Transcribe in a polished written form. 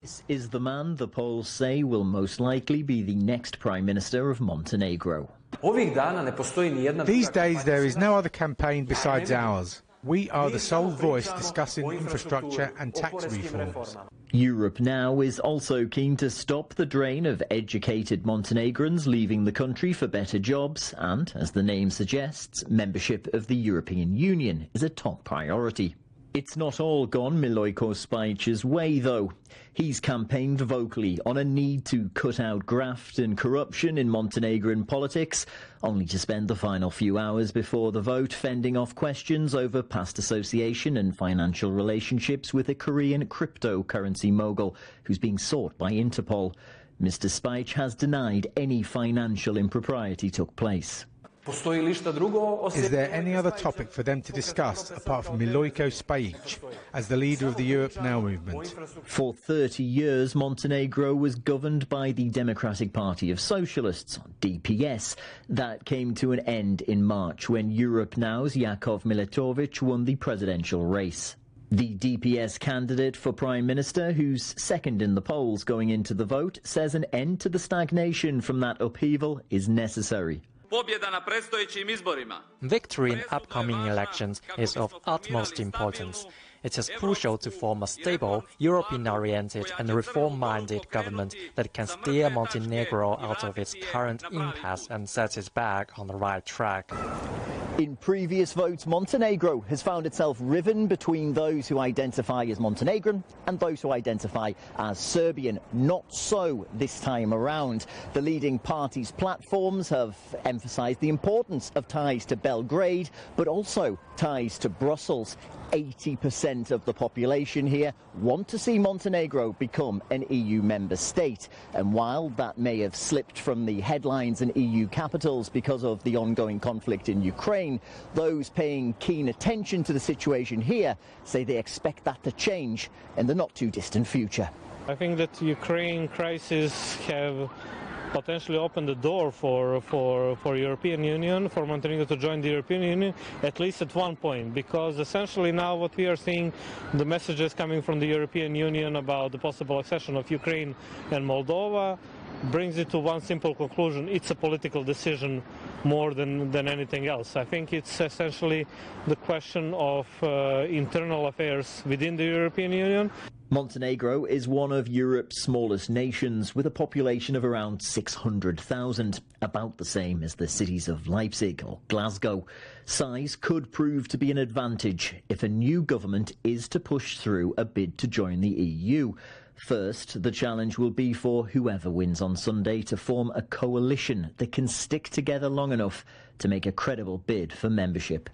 This is the man the polls say will most likely be the next Prime Minister of Montenegro. These days there is no other campaign besides ours. We are the sole voice discussing infrastructure and tax reforms. Europe now is also keen to stop the drain of educated Montenegrins leaving the country for better jobs and, as the name suggests, membership of the European Union is a top priority. It's not all gone Milojko Spajic's way, though. He's campaigned vocally on a need to cut out graft and corruption in Montenegrin politics, only to spend the final few hours before the vote fending off questions over past association and financial relationships with a Korean cryptocurrency mogul who's being sought by Interpol. Mr. Spajic has denied any financial impropriety took place. Is there any other topic for them to discuss apart from Milojko Spajic as the leader of the Europe Now movement? For 30 years, Montenegro was governed by the Democratic Party of Socialists, DPS. That came to an end in March when Europe Now's Jakov Miletovic won the presidential race. The DPS candidate for Prime Minister, who's second in the polls going into the vote, says an end to the stagnation from that upheaval is necessary. Victory in upcoming elections is of utmost importance. It is crucial to form a stable, European-oriented and reform-minded government that can steer Montenegro out of its current impasse and set it back on the right track. In previous votes, Montenegro has found itself riven between those who identify as Montenegrin and those who identify as Serbian. Not so this time around. The leading parties' platforms have emphasised the importance of ties to Belgrade, but also ties to Brussels. 80% of the population here want to see Montenegro become an EU member state. And while that may have slipped from the headlines in EU capitals because of the ongoing conflict in Ukraine, those paying keen attention to the situation here say they expect that to change in the not-too-distant future. I think that the Ukraine crisis have potentially opened the door for European Union, for Montenegro to join the European Union, at least at one point, because essentially now what we are seeing, the messages coming from the European Union about the possible accession of Ukraine and Moldova, brings it to one simple conclusion: it's a political decision more than anything else. I think it's essentially the question of internal affairs within the European Union. Montenegro is one of Europe's smallest nations, with a population of around 600,000, about the same as the cities of Leipzig or Glasgow. Size could prove to be an advantage if a new government is to push through a bid to join the EU. First, the challenge will be for whoever wins on Sunday to form a coalition that can stick together long enough to make a credible bid for membership.